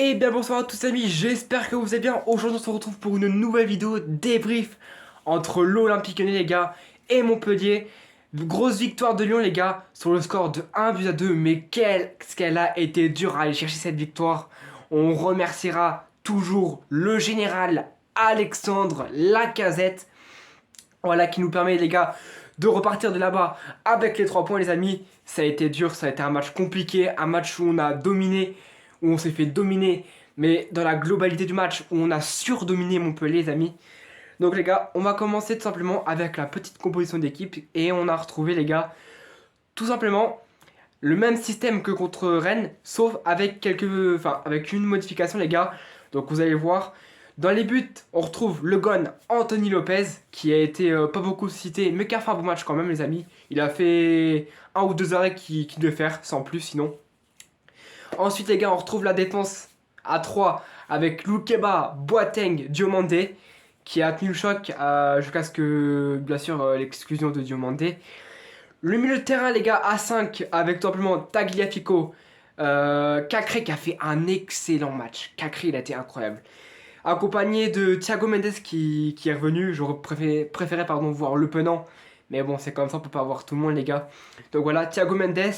Et bien bonsoir à tous amis, j'espère que vous allez bien. Aujourd'hui on se retrouve pour une nouvelle vidéo débrief entre l'Olympique Lyonnais les gars et Montpellier. Grosse victoire de Lyon les gars sur le score de 1-2, mais qu'elle a été dure à aller chercher cette victoire. On remerciera toujours le général Alexandre Lacazette, voilà, qui nous permet les gars de repartir de là-bas avec les 3 points les amis. Ça a été dur, ça a été un match compliqué, un match où on a dominé, où on s'est fait dominer, mais dans la globalité du match, où on a surdominé Montpellier les amis. Donc les gars, on va commencer tout simplement avec la petite composition d'équipe, et on a retrouvé les gars, tout simplement, le même système que contre Rennes, sauf avec avec une modification les gars. Donc vous allez voir, dans les buts, on retrouve le gon Anthony Lopez, qui a été pas beaucoup cité, mais qui a fait un bon match quand même les amis. Il a fait un ou deux arrêts qu'il devait faire, sans plus sinon. Ensuite les gars, on retrouve la défense à 3 avec Loukeba, Boateng, Diomandé, qui a tenu le choc jusqu'à ce que, bien sûr, l'exclusion de Diomandé. Le milieu de terrain les gars à 5 avec tout simplement Tagliafico, Cacré qui a fait un excellent match. Cacré il a été incroyable. Accompagné de Thiago Mendes qui est revenu. J'aurais préféré voir Le Penant. Mais bon, c'est comme ça, on peut pas avoir tout le monde, les gars. Donc voilà, Thiago Mendes.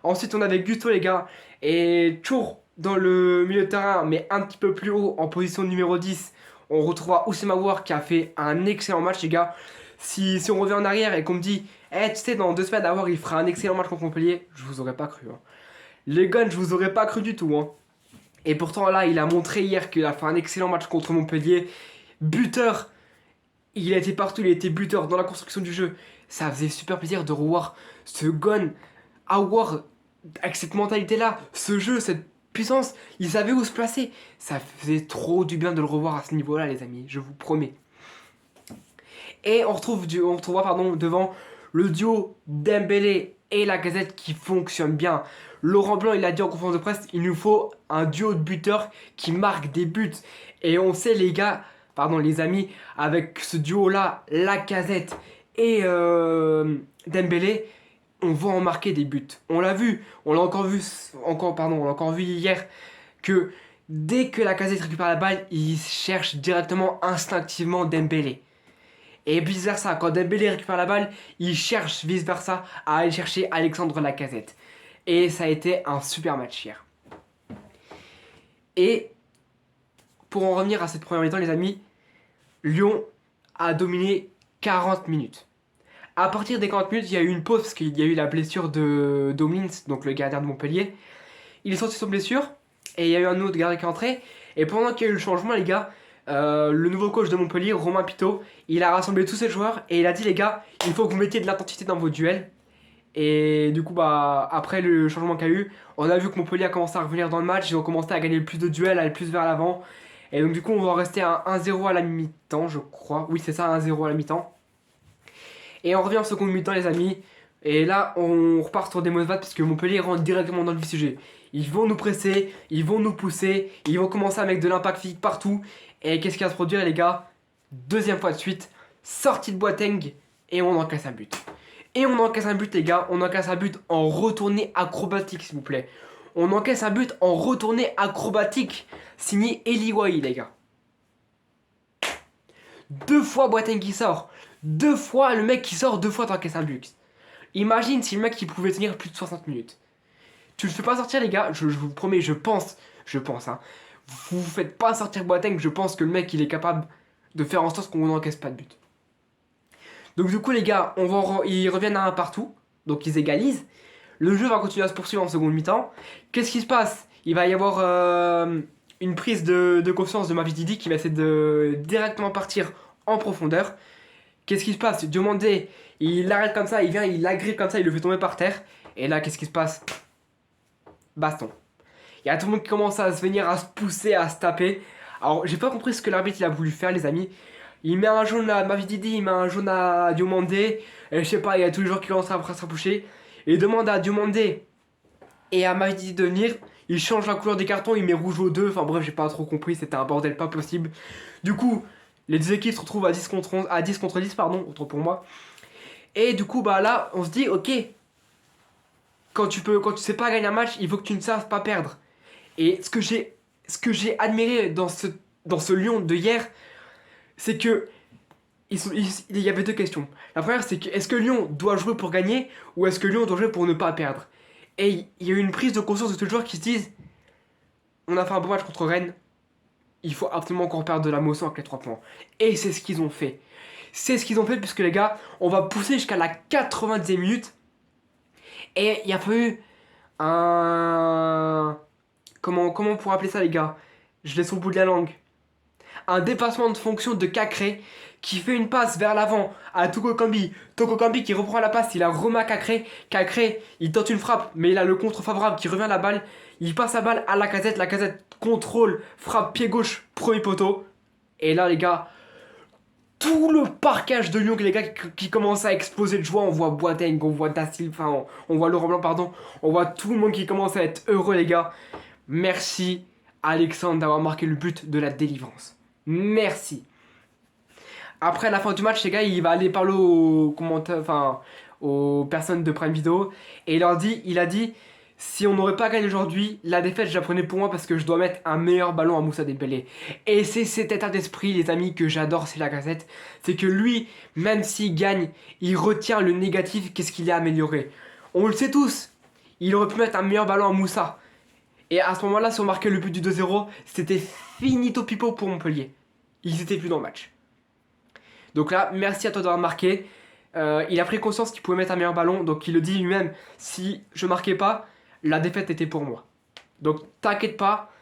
Ensuite, on avait Gusto, les gars. Et toujours dans le milieu de terrain, mais un petit peu plus haut, en position numéro 10, on retrouvera Oussema Aouar qui a fait un excellent match, les gars. Si on revient en arrière et qu'on me dit, tu sais, dans 2 semaines, Aouar il fera un excellent match contre Montpellier, je vous aurais pas cru. Hein. Les gars, je vous aurais pas cru du tout. Hein. Et pourtant là, il a montré hier qu'il a fait un excellent match contre Montpellier. Buteur, il a été partout, il a été buteur dans la construction du jeu. Ça faisait super plaisir de revoir ce gun Aouar avec cette mentalité-là, ce jeu, cette puissance. Il savait où se placer. Ça faisait trop du bien de le revoir à ce niveau-là, les amis, je vous promets. Et on retrouvera devant le duo Dembélé et Lacazette qui fonctionne bien. Laurent Blanc, il a dit en conférence de presse, il nous faut un duo de buteurs qui marque des buts. Et on sait les amis, avec ce duo-là, Lacazette et Dembélé, on va en marquer des buts. On l'a vu, on l'a encore vu hier, que dès que Lacazette récupère la balle, il cherche directement instinctivement Dembélé. Et vice versa, quand Dembélé récupère la balle, il cherche vice versa à aller chercher Alexandre Lacazette. Et ça a été un super match hier. Et pour en revenir à cette première mi-temps, les amis, Lyon a dominé 40 minutes. À partir des 40 minutes, il y a eu une pause parce qu'il y a eu la blessure de Domins, donc le gardien de Montpellier. Il est sorti de son blessure et il y a eu un autre gardien qui est entré. Et pendant qu'il y a eu le changement, les gars, le nouveau coach de Montpellier, Romain Pitot, il a rassemblé tous ses joueurs et il a dit les gars, il faut que vous mettiez de l'intensité dans vos duels. Et du coup, après le changement qu'il y a eu, on a vu que Montpellier a commencé à revenir dans le match. Ils ont commencé à gagner plus de duels, à aller plus vers l'avant. Et donc du coup, on va rester à 1-0 à la mi-temps, je crois. Oui, c'est ça, 1-0 à la mi-temps. Et on revient en seconde mi-temps, les amis. Et là, on repart sur des mauvaises vagues parce que Montpellier rentre directement dans le vif du sujet. Ils vont nous presser, ils vont nous pousser, ils vont commencer à mettre de l'impact physique partout. Et qu'est-ce qui va se produire, les gars? Deuxième fois de suite, sortie de Boateng et on encaisse un but. Et on encaisse un but, les gars. On encaisse un but en retourné acrobatique, s'il vous plaît. On encaisse un but en retourné acrobatique. Signé Eli Wahi, les gars. 2 fois Boateng qui sort. 2 fois le mec qui sort, 2 fois t'encaisses un but. Imagine si le mec il pouvait tenir plus de 60 minutes. Tu le fais pas sortir, les gars. Je vous promets, je pense, hein. Vous faites pas sortir Boateng. Je pense que le mec il est capable de faire en sorte qu'on n'encaisse pas de but. Donc du coup les gars, ils reviennent à un partout, donc ils égalisent. Le jeu va continuer à se poursuivre en seconde mi-temps. Qu'est-ce qui se passe? Il va y avoir une prise de confiance de Mavidi qui va essayer de directement partir en profondeur. Qu'est-ce qui se passe? Diomandé, il l'arrête comme ça, il vient, il l'agrippe comme ça, il le fait tomber par terre. Et là, qu'est-ce qui se passe? Baston. Il y a tout le monde qui commence à se venir, à se pousser, à se taper. Alors, j'ai pas compris ce que l'arbitre il a voulu faire, les amis. Il met un jaune à Mavididi, il met un jaune à Diomandé. Et je sais pas, il y a tous les joueurs qui commencent à se rapprocher. Et il demande à Diomandé et à Mavididi de venir. Il change la couleur des cartons, il met rouge aux deux. Enfin bref, j'ai pas trop compris, c'était un bordel pas possible. Du coup, les deux équipes se retrouvent à 10 contre 10, pardon, autant pour moi. Et du coup, là, on se dit, ok, quand tu sais pas gagner un match, il faut que tu ne saches pas perdre. Et ce que j'ai ce que j'ai admiré dans ce Lyon de hier, c'est que il y avait deux questions. La première, c'est que est-ce que Lyon doit jouer pour gagner ou est-ce que Lyon doit jouer pour ne pas perdre? Et il y a eu une prise de conscience de tous les joueurs qui se disent on a fait un bon match contre Rennes, il faut absolument qu'on reperde de la motion avec les 3 points. Et c'est ce qu'ils ont fait. C'est ce qu'ils ont fait puisque les gars, on va pousser jusqu'à la 90e minute. Et il y a pas eu un... Comment on pourrait appeler ça les gars? Je l'ai sur le bout de la langue. Un dépassement de fonction de Cacré qui fait une passe vers l'avant à Toko Kambi. Toko Kambi qui reprend la passe, il a Roma Cacré. Cacré, il tente une frappe, mais il a le contre favorable qui revient à la balle. Il passe la balle à Lacazette. Lacazette contrôle, frappe pied gauche, premier poteau. Et là les gars, tout le parquage de Lyon, les gars, qui commence à exploser de joie. On voit Boateng, on voit Da Silva, on voit Laurent Blanc, pardon. On voit tout le monde qui commence à être heureux, les gars. Merci, Alexandre, d'avoir marqué le but de la délivrance. Merci. Après la fin du match, les gars, il va aller parler aux commentaires, enfin, aux personnes de Prime Video. Et il a dit, si on n'aurait pas gagné aujourd'hui, la défaite, je la prenais pour moi parce que je dois mettre un meilleur ballon à Moussa Dembélé. Et c'est cet état d'esprit, les amis, que j'adore, c'est Lacazette. C'est que lui, même s'il gagne, il retient le négatif, qu'est-ce qu'il a amélioré. On le sait tous, il aurait pu mettre un meilleur ballon à Moussa. Et à ce moment-là, si on marquait le but du 2-0, c'était finito pipo pour Montpellier. Ils étaient plus dans le match. Donc là, merci à toi d'avoir marqué. Il a pris conscience qu'il pouvait mettre un meilleur ballon, donc il le dit lui-même, si je marquais pas, la défaite était pour moi. Donc t'inquiète pas,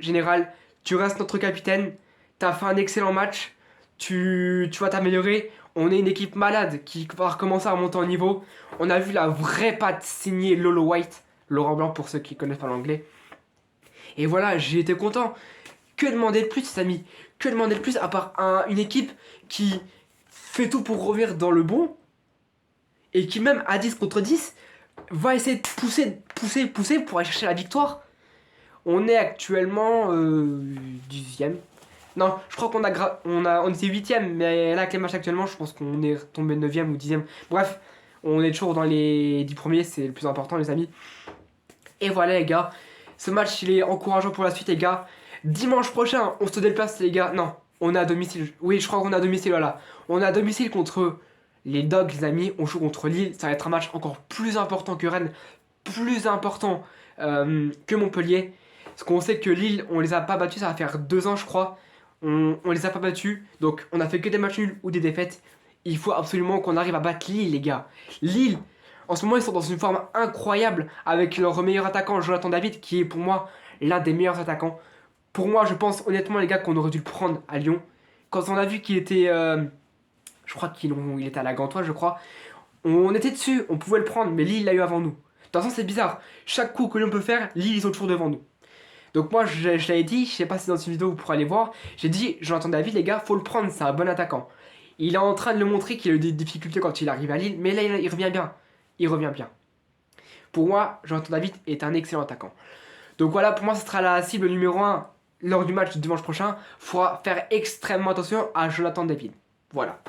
général, tu restes notre capitaine, t'as fait un excellent match, tu vas t'améliorer. On est une équipe malade qui va recommencer à monter en niveau. On a vu la vraie patte signée Lolo White, Laurent Blanc pour ceux qui connaissent pas l'anglais. Et voilà, j'ai été content. Que demander de plus, les amis? Que demander de plus à part une équipe qui fait tout pour revenir dans le bon et qui même à 10 contre 10 va essayer de pousser pour aller chercher la victoire. On est actuellement 10e. Non, je crois on était 8e, mais là avec les matchs actuellement, je pense qu'on est tombé 9e ou 10e. Bref, on est toujours dans les 10 premiers, c'est le plus important les amis. Et voilà les gars, ce match il est encourageant pour la suite les gars. Dimanche prochain, on se déplace les gars. Non, on est à domicile. Oui, je crois qu'on est à domicile, voilà. On est à domicile contre les Dogs, les amis. On joue contre Lille. Ça va être un match encore plus important que Rennes. Plus important que Montpellier. Parce qu'on sait que Lille, on les a pas battus. Ça va faire 2 ans, je crois. On les a pas battus. Donc, on a fait que des matchs nuls ou des défaites. Il faut absolument qu'on arrive à battre Lille, les gars. Lille, en ce moment, ils sont dans une forme incroyable avec leur meilleur attaquant, Jonathan David, qui est pour moi l'un des meilleurs attaquants. Pour moi, je pense honnêtement, les gars, qu'on aurait dû le prendre à Lyon. Quand on a vu qu'il était. Je crois qu'il était à la Gantoise, je crois. On était dessus, on pouvait le prendre, mais Lille l'a eu avant nous. De toute façon, c'est bizarre. Chaque coup que l'on peut faire, Lille, ils sont toujours devant nous. Donc, moi, je l'avais dit, je sais pas si dans une vidéo vous pourrez aller voir. J'ai dit, Jonathan David, les gars, faut le prendre, c'est un bon attaquant. Il est en train de le montrer qu'il a eu des difficultés quand il arrive à Lille, mais là, il revient bien. Il revient bien. Pour moi, Jonathan David est un excellent attaquant. Donc voilà, pour moi, ce sera la cible numéro 1 lors du match de dimanche prochain. Il faudra faire extrêmement attention à Jonathan David. Voilà.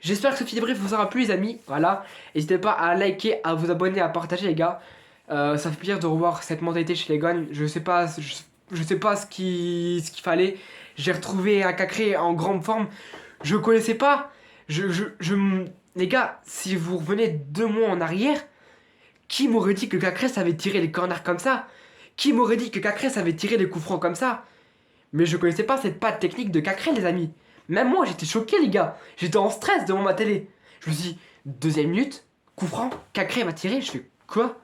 J'espère que ce petit débrief vous aura plu les amis. Voilà. N'hésitez pas à liker, à vous abonner, à partager les gars. Ça fait plaisir de revoir cette mentalité chez les Gones. Je sais pas ce qu'il fallait. J'ai retrouvé un Cacré en grande forme. Je connaissais pas. Les gars, si vous revenez 2 mois en arrière, qui m'aurait dit que Cacré savait tirer les corners comme ça? Qui m'aurait dit que Cacré savait tirer les coups francs comme ça? Mais je connaissais pas cette patte technique de Cacré les amis. Même moi j'étais choqué les gars. J'étais en stress devant ma télé. Je me suis dit, 2ème minute, coup franc, Cacré va tirer. Je fais quoi?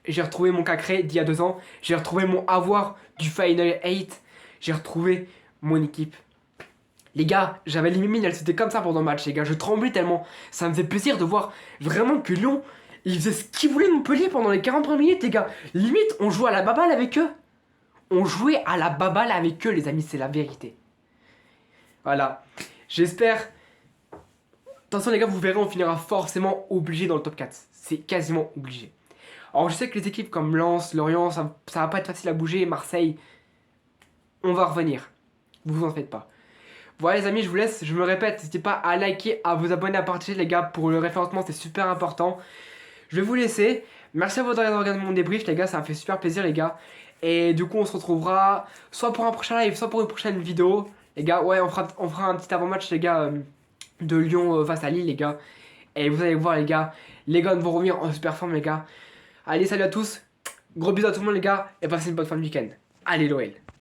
J'ai retrouvé mon Cacré d'il y a 2 ans. J'ai retrouvé mon avoir du Final 8. J'ai retrouvé mon équipe. Les gars, j'avais les mimines, elles étaient comme ça pendant le match, les gars. Je tremblais tellement. Ça me faisait plaisir de voir vraiment que Lyon, ils faisaient ce qu'ils voulaient de Montpellier pendant les 40 premières minutes, les gars. Limite, on jouait à la baballe avec eux. On jouait à la baballe avec eux, les amis, c'est la vérité. Voilà. J'espère. Attention, les gars, vous verrez, on finira forcément obligé dans le top 4. C'est quasiment obligé. Alors, je sais que les équipes comme Lens, Lorient, ça va pas être facile à bouger. Marseille, on va revenir. Vous en faites pas. Voilà les amis, je vous laisse, je me répète, n'hésitez pas à liker, à vous abonner, à partager les gars, pour le référencement c'est super important. Je vais vous laisser, Merci à vous d'avoir regardé mon débrief, les gars, ça m'a fait super plaisir, les gars. Et du coup, on se retrouvera soit pour un prochain live, soit pour une prochaine vidéo. Les gars, ouais, on fera un petit avant-match, les gars, de Lyon face à Lille, les gars. Et vous allez voir, les gars, les gars vont revenir en super forme, les gars. Allez, salut à tous. Gros bisous à tout le monde, les gars. Et passez une bonne fin de week-end. Allez, l'OL.